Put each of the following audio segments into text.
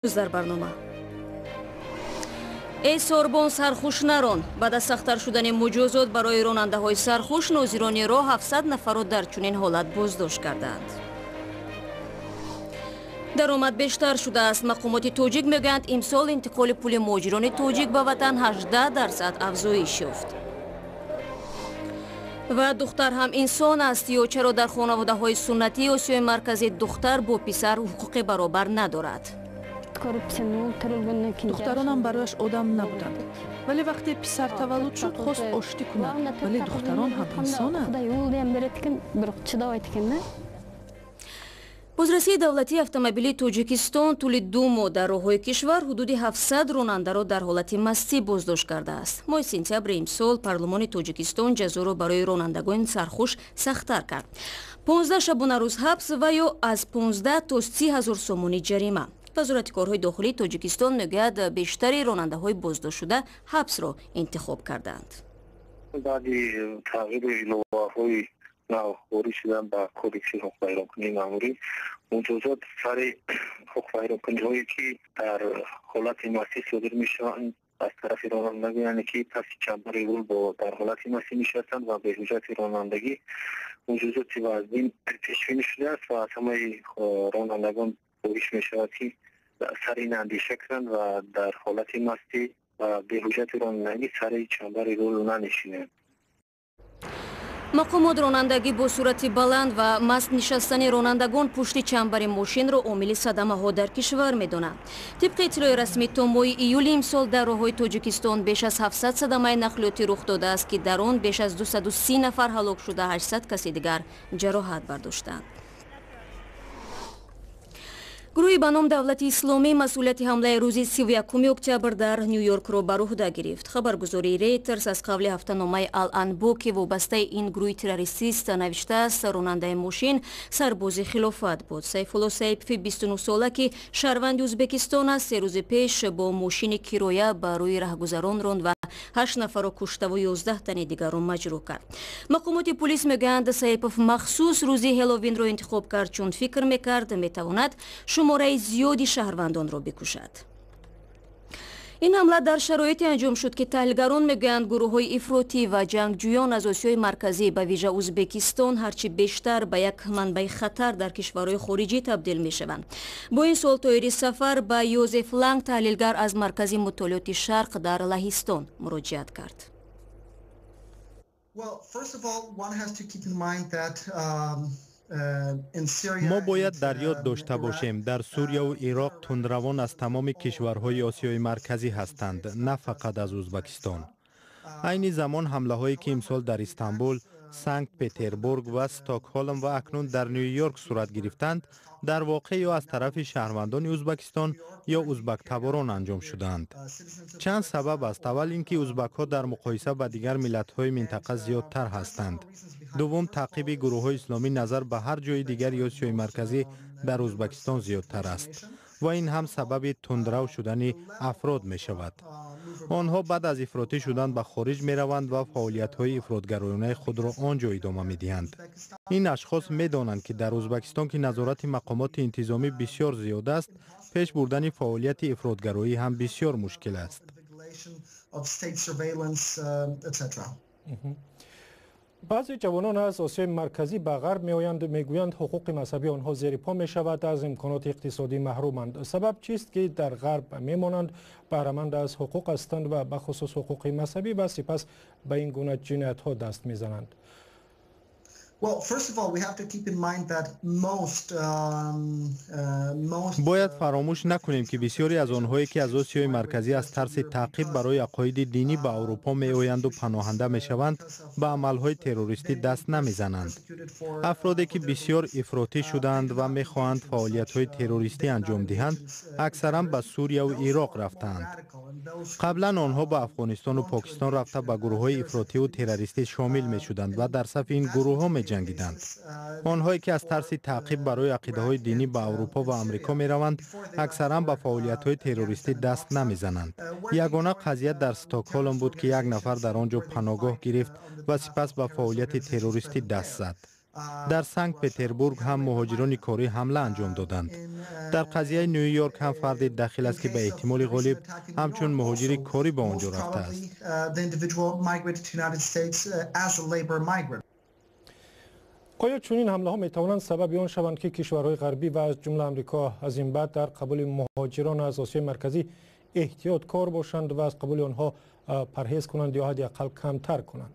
در برنامه ای سوربون سرخوش نران بعد از سخت‌تر شدن مجازات برای راننده‌های سرخوش ناظران راه 700 نفر را در چنین حالت بازداشت کردند. درآمد بیشتر شده است. مقامات تاجیک میگویند امسال انتقال پول مهاجران تاجیک به وطن 18% افزایش یافت. و دختر هم انسان است یا چرا در خانواده‌های سنتی آسیای مرکزی دختر با پسر حقوق برابر ندارد؟ دخترانم برایش آدم نبودند، ولی وقتی پسر تولد شد خواست آشتی کند، ولی دختران هم انسانند. بازرسی دولتی автомобили توجیکستان طول 2 ماه در راه‌های کشور حدود 700 راننده را در حالت مستی بازداشت کرده است. ماه سپتامبر امسال پارلمان توجیکستان جزا را برای رانندگان سرخوش سخت‌تر کرد. 15 شبانه روز حبس و یا از 15 تا 30,000 سومانی جریمه. وزارت کارهای داخلی توجیکستان میگوید بیشتر راننده‌های بازداشت شده حبس را انتخاب کردند. بعد تغییر الهه‌های نوآوری شدن به کودکس حقوق بیانکنی ماموری مجازات سر حقوق بیانکنی‌هایی که در حالت مستی صادر میشوند از طرف رانندگان که پس چمبر رول با در حالت مستی نشستند و به حجت رانندگی مجازات وزین پیش بینی شده است و از همه رانندگان گزارش می‌شود که سر این اندیشه کردند و در حالت مستی و به حجت رانندگی سر چمبر رول ننشینند. مقامات رانندگی با صورت بلند و مست نشستن رانندگان پشت چمبر ماشین را عامل صدمه‌ها در کشور می‌دانند. طبق اطلاع رسمی تا ماه ایول امسال در راه‌های تاجیکستان بیش از 700 صدمه نقلیاتی رخ داده است که در آن بیش از 230 نفر هلاک شده 800 کسی دیگر جراحت برداشتند. گروهی به نام دولت اسلامی مسئولیت حمله روز 31 اکتبر در نیویورک را بر عهده گرفت. خبرگزاری ریترز از قبل هفته‌نامه الانبا که وابسته این گروه تروریستی است نوشته است راننده ماشین سرباز خلافت بود. سیف الله سیفی 29 ساله که شهروند ازبکستان است 3 روز پیش با ماشین کرایه بر روی راهگذران راند و 8 نفر را کشته و 11 تن دیگر را مجروح کرد. مقامات پلیس میگویند سیفوف مخصوص روز هالووین را انتخاب کرد چون فکر میکرد میتواند شماره زیادی شهروندان را بکشد. این حمله در شرایطی انجام شد که تحلیلگران میگویند گروه‌های افراطی و جنگجویان از آسیای مرکزی به ویژه ازبکستان هرچی بیشتر به یک منبع خطر در کشورهای خارجی تبدیل میشوند. با این سوال طاهری سفر به یوزف لنگ تحلیلگر از مرکز مطالعات شرق در لهستان مراجعت کرد. ما باید در یاد داشته باشیم در سوریه و عراق تندروان از تمام کشورهای آسیای مرکزی هستند، نه فقط از ازبکستان. عین زمان حمله هایی که امسال در استانبول، سنت پترزبورگ و استکهلم و اکنون در نیویورک صورت گرفتند در واقع یا از طرف شهروندان ازبکستان یا ازبک تباران انجام شدند. چند سبب است. اول اینکه ازبک ها در مقایسه با دیگر ملت های منطقه زیادتر هستند. دوم تعقیب گروه های اسلامی نظر به هر جای دیگر آسیای مرکزی در ازبکستان زیادتر است و این هم سبب تندرو شدن افراد می شود. آنها بعد از افراطی شدن به خارج می روند و فعالیت های افراطگرایانه خود را آنجا ادامه می دهند. این اشخاص می دانند که در ازبکستان که نظارت مقامات انتظامی بسیار زیاد است، پیش بردن فعالیت افراطگرایی هم بسیار مشکل است. بعضی جوانان از آسیای مرکزی به غرب میآیند و میگویند حقوق مذهبی آنها زیر پا می شود، از امکانات اقتصادی محرومند. سبب چیست که در غرب میمانند، بهره‌مند از حقوق هستند و به خصوص حقوق مذهبی و سپس به این گونه جنایت ها دست میزنند؟ باید فراموش نکنیم که بسیاری از آنهایی که از آسیای مرکزی از ترس تعقیب برای عقاید دینی به اروپا می آیند و پناهنده می شوند به عملهای تروریستی دست نمی زنند. افرادی که بسیار افراطی شدند و می خواهند فعالیت های تروریستی انجام دهند اکثرا به سوریه و عراق رفتند. قبلا آنها به افغانستان و پاکستان رفته به گروه های افراطی و تروریستی شامل می شدند و در صف این گروه ها می جنگیدند. آنهایی که از ترس تعقیب برای عقیده های دینی به اروپا و آمریکا می روند اکثرا به فعالیت های تروریستی دست نمی زنند. یگانه قضیه در استکهلم بود که یک نفر در آنجا پناهگاه گرفت و سپس به فعالیت تروریستی دست زد. در سنت پتربورگ هم مهاجران کاری حمله انجام دادند. در قضیه نیویورک هم فردی داخل است که به احتمال غالب همچون مهاجر کاری به آنجا رفته است. آیا چنین حمله ها می توانند سبب آن شوند که کشورهای غربی و از جمله آمریکا از این بعد در قبول مهاجران از آسیای مرکزی احتیاط کار باشند و از قبول آنها پرهیز کنند یا حداقل کمتر کنند؟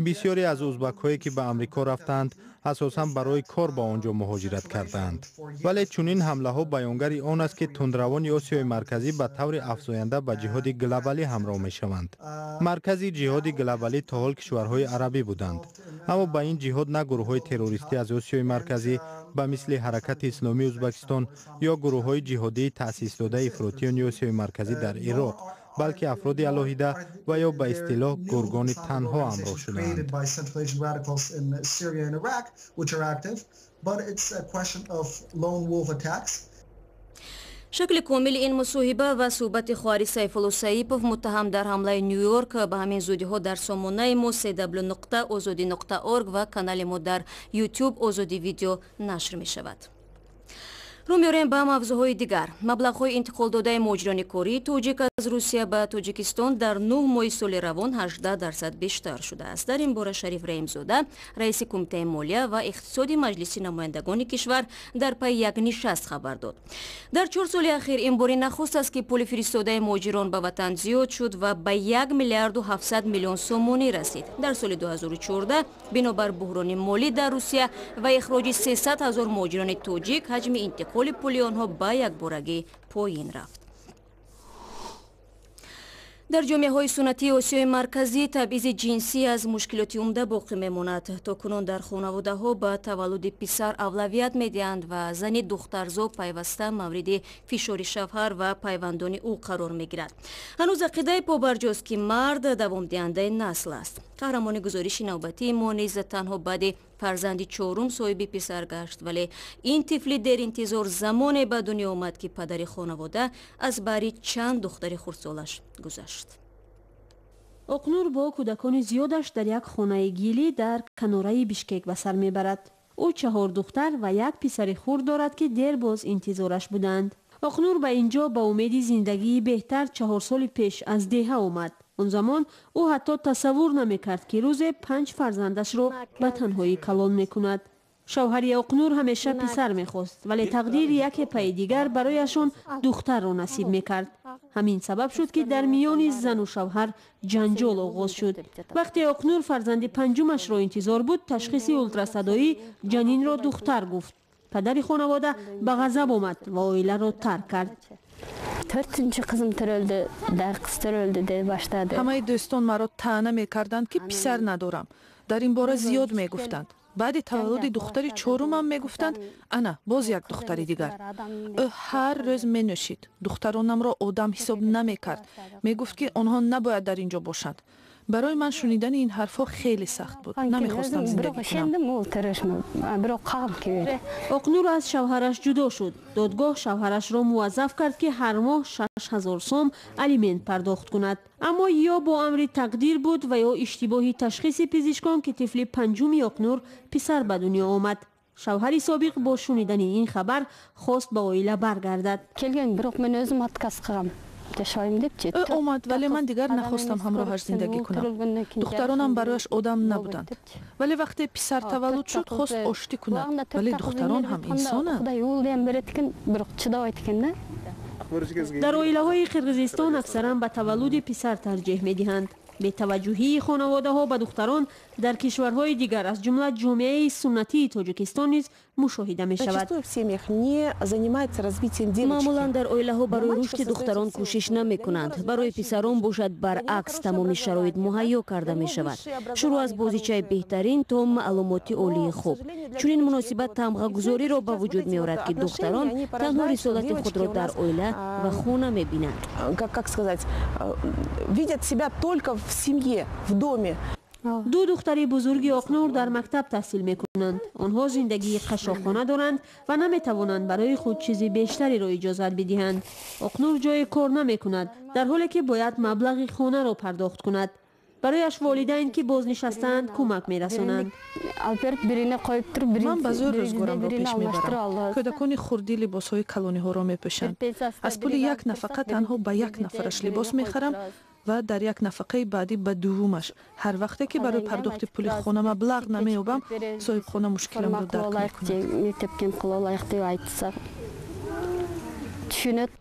بسیاری از ازبک هایی که به آمریکا رفتند اساساً برای کار به آنجا مهاجرت کردند. ولی چنین حمله ها بیانگر آن است که تندروان آسیای مرکزی به طور افزاینده به جهاد گلوبالی همراه می شوند. مرکزی جهاد گلوبالی تا حال کشورهای عربی بودند، اما به این جهاد نه گروه های تروریستی از آسیای مرکزی به مثل حرکت اسلامی ازبکستان یا گروه های جهادی تأسیس داده افراطیان آسیای مرکزی در عراق، بلکه افراد علاهیده و یا به اصطلاح گروگان تنها همراه شدند. شکل کامل این مصاحبه و صحبت خواهر سیف الله سیپوف متهم در حمله نیویورک به همین زودی ها در سامانه ما www.azadi.org و کانال ما در یوتیوب آزادی ویدیو نشر می شود. رو می‌آوریم به موضوعهای دیگر. مبلغ‌های انتقال داده مهاجران کاری توجیک از روسیه به تاجیکستان در 9 ماه سال روان 18% بیشتر شده است. در این باره شریف رحیم‌زاده رئیس کمیته مالیه و اقتصادی مجلس نمایندگان کشور در پی یک نشست خبر داد. در 4 سال اخیر این بار نخست است که پول فرستاده مهاجران به وطن زیاد شد و به 1 میلیارد و 700 میلیون سومانی رسید. در سال 2014 بنابر بحران مالی در روسیه و اخراج 300,000 مهاجران تاجیک حجم انتقال پولی آنها با یک بارگی پایین رفت. در جامعه های سنتی آسیای مرکزی تبعیض جنسی از مشکلات عمده باقی میماند. تاکنون در خانواده ها به تولد پسر اولویت میدهند و زن دخترزا پیوسته مورد فشار شوهر و پیوندان او قرار میگیرد. هنوز عقیده پابرجاست که مرد دوام دهنده نسل است. قهرمان گزارش نوبتی ما نیز تنها بعد فرزند چهارم صاحب پسر گشت، ولی این طفل در انتظار زمان به دنیا آمد که پدر خانواده از بری چند دختر خردسالش گذشت. اقنور با کودکان زیادش در یک خانه گیلی در کناره بیشکک به سر میبرد. او 4 دختر و 1 پسر خرد دارد که دیر باز انتظارش بودند. اقنور به اینجا با امید زندگی بهتر 4 سال پیش از دهه آمد. اون زمان او حتی تصور نمیکرد که روز 5 فرزندش رو به تنهایی کلان میکند. شوهر اقنور همیشه پسر میخواست، ولی تقدیر یک پی دیگر برایشان دختر را نصیب میکرد. همین سبب شد که در میان زن و شوهر جنجال آغاز شد. وقتی اقنور فرزند پنجمش را انتظار بود، تشخیص اولتراسادایی جنین را دختر گفت. پدر خانواده به غضب آمد و عائله را ترک کرد. همه دوستان مرا طعنه میکردند که پسر ندارم. در این باره زیاد میگفتند. بعد تولد دختر چهارمم میگفتند انا باز یک دختر دیگر. او هر روز می نوشید. دخترانم را آدم حساب نمیکرد. میگفت که آنها نباید در اینجا باشند. برای من شنیدن این حرفا خیلی سخت بود. نمیخواستم زندگی کنم. اقنور از شوهرش جدا شد. دادگاه شوهرش را موظف کرد که هر ماه 6,000 سوم الیمنت پرداخت کند. اما یا با امر تقدیر بود و یا اشتباهی تشخیص پزشکان که طفل پنجم اقنور پسر به دنیا آمد. شوهر سابق با شنیدن این خبر خواست به عائله برگردد. او آمد ولی من دیگر نخواستم همراهش زندگی کنم. دخترانم برایش آدم نبودند. ولی وقتی پسر تولد شد خواست آشتی کند. ولی دختران هم انسانند. در عائله های قرقیزستان اکثرا به تولد پسر ترجیح می دهند. به توجهی خانواده ها به دختران در کشورهای دیگر از جمله جامعه سنتی تاجیکستان نیز مشاهده می شود. معمولا در عائله ها برای رشد دختران کوشش نمی کنند. برای پسران باشد برعکس تمام شرایط مهیا کرده می شود. شروع از بازیچه بهترین تا معلومات عالی خوب. چنین مناسبت تمغه‌گذاری را به وجود می آورد که دختران تنها رسالت خود را در عائله و خانه می بینند. دو دختری بزرگی اقنور در مکتب تحصیل میکنند. آنها زندگی قشاقانه دارند و نمیتوانند برای خود چیزی بیشتری را اجازت بدهند. اقنور جای کار نمیکند، در حالی که باید مبلغ خانه را پرداخت کند. برایش والدین که بازنشستند کمک میرسانند. من بازار روزگارم را پیش میبرم. کودکان خردی لباسهای کلانی ها را میپوشند. از پول یک نفقه تنها به یک نفرش لباس میخرم و در یک نفقه بعدی به دومش. هر وقتی که برای پرداخت پول خانه مبلغ نمییابم، صاحب خانه مشکلم را درک میکند.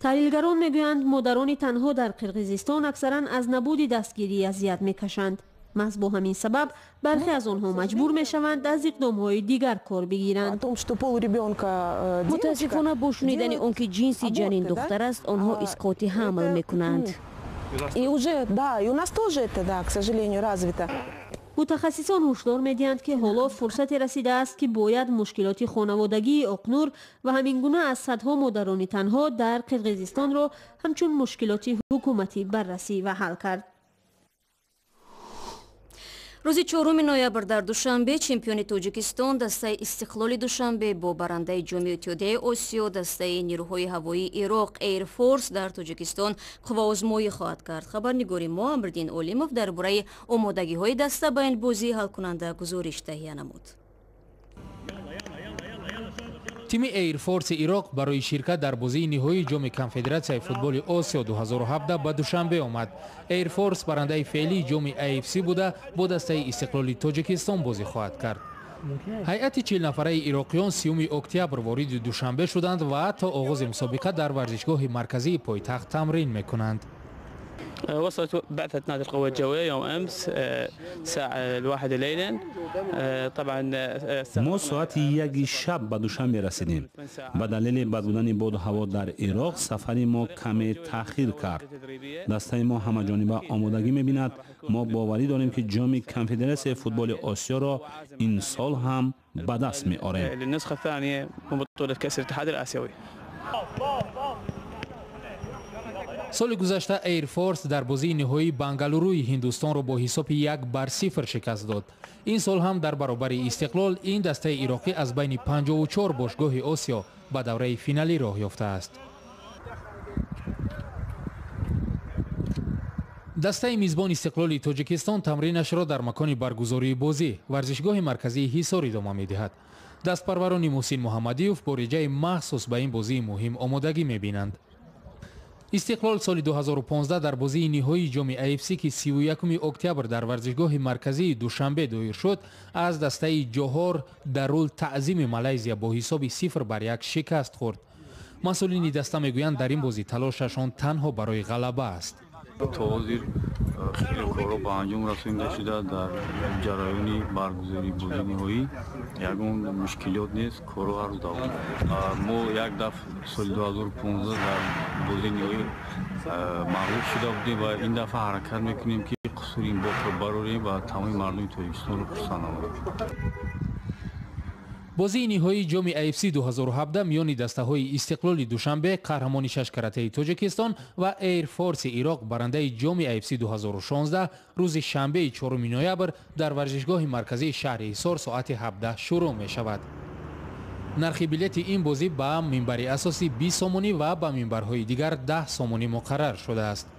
تحلیلگران میگویند مادران تنها در قرقیزستان اکثرا از نبود دستگیری اذیت میکشند. محض با همین سبب برخی از آنها مجبور میشوند از اقدامهای دیگر کار بگیرند. متاسفانه با شنیدن آنکه جنسی جنین دختر است، آنها اسقاط حمل میکنند. متخصصان هشدار می‌دهند که حالا فرصت رسیده است که باید مشکلات خانوادگی اقنور و همین گونه از صدها مادران تنها در قرقیزستان را همچون مشکلات حکومتی بررسی و حل کرد. روز 4 نوامبر در دوشنبه چمپیون تاجیکستان دسته استقلال دوشنبه با برنده جام اتحادیه آسیا دسته نیروهای هوایی عراق ایر فورس در تاجیکستان قواآزمایی خواهد کرد. خبرنگار ما امردین اولیموف درباره آمادگی‌های دسته به این بازی حل کننده گزارش تهیه نمود. تیم ایر فورس عراق برای شرکت در بازی نهایی جام کنفدراسیای فوتبال آسیا 2017 به دوشنبه آمد. ایر فورس برنده فعلی جام AFC بوده با دسته استقلال تاجیکستان بازی خواهد کرد. هیئت 40 نفره عراقیان 30 اکتبر وارد دوشنبه شدند و تا آغاز مسابقه در ورزشگاه مرکزی پایتخت تمرین میکنند. وصلت بعثة نادي القوات الجوية يوم أمس الساعة 1 ليلا. طبعا ما ساعت 1 شب به دوشنبه رسیدیم. به دلیل بد بودن باد و هوا در عراق سفر ما کمی تأخیر کرد. دسته ما همه‌جانبه آمادگی می‌بیند. ما باوری داریم که جام کنفدراسیای فوتبال آسیا را این سال هم به دست می‌آوریم. للنسخة الثانية من بطولة كأس الاتحاد الآسيوي. سال گذشته ایر فورس در بازی نهایی بنگلوروی هندوستان را با حساب 1-0 شکست داد. این سال هم در برابر استقلال این دسته عراقی از بین 54 باشگاه آسیا به دوره فینالی راه یافته است. دسته میزبان استقلال تاجیکستان تمرینش را در مکان برگزاری بازی ورزشگاه مرکزی حصار ادامه می‌دهد. دستپروران محسن محمدیوف با رجای مخصوص به این بازی مهم آمادگی می‌بینند. استقلال سال 2015 در بازی نهایی جام AFC که 31 اکتبر در ورزشگاه مرکزی دوشنبه دایر شد از دسته جوهر دارالتعظیم مالزیا با حساب 0-1 شکست خورد. مسئولین دسته میگویند در این بازی تلاششان تنها برای غلبه است. توزیر کارو با انجام رسانده شده در جریان برگزاری بازی نهایی یگان مشکلات نیست، کارو هر روز دوام. ما یک دفعه سال 2015 در بازی نهایی مغلوب شده بودیم و این دفعه حرکت میکنیم که قصور این باخت رو براریم و تمام مردم تاجیکستان رو خرسند آوریم. بازی نهایی جام AFC 2017 میان دسته‌های استقلال دوشنبه قهرمان 6 کرته تاجیکستان و ایر فورس عراق برنده جام AFC 2016 روز شنبه 4 نوامبر در ورزشگاه مرکزی شهر حصار ساعت 17 شروع می شود. نرخ بلیت این بازی به منبر اساسی 20 سومونی و به منبرهای دیگر 10 سومونی مقرر شده است.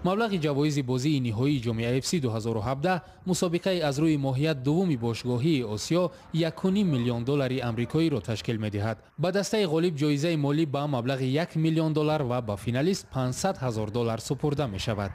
مبلغ جوایز بازی نهایی جام AFC 2017 مسابقه از روی ماهیت دوم باشگاهی آسیا 1.5 میلیون دلار آمریکایی را تشکیل می‌دهد. به دسته غالب جایزه مالی به مبلغ 1 میلیون دلار و به فینالیست 500,000 دلار سپرده می‌شود.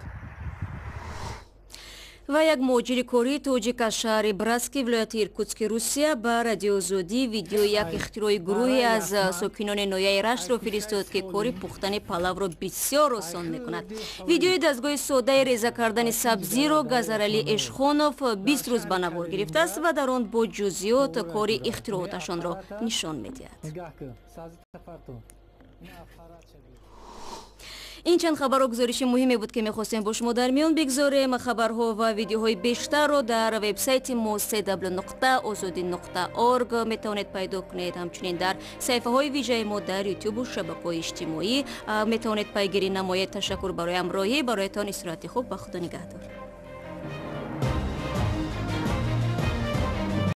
و یک مهاجر کوری توجیک از شهر براسکی ولایت ایرکوتسک روسیه به رادیو زودی ویدیو یک اختراع گروهی از ساکنان نویه رشت را فرستاد که کاری پختن پلاو را بسیار آسان میکند. ویدیوی دستگاه ساده ریزه کردن سبزی را گزرعلی اشخانوف 20 روز به نوار گرفته است و در آن با جزئیات کاری اختراعاتشان را نشان میدهد. این چند خبر و گزارش مهمی بود که میخواستیم با شما در میان بگذاریم. خبرها و ویدیوهای بیشتر رو در وبسایت ما www.azadi.org میتونید پیدا کنید. همچنین در صفحه های ویژه ما در یوتیوب و شبکه‌های اجتماعی میتونید پیگیری نمایید. تشکر برای همراهی. برایتان استراحت خوب و خدا نگهدار.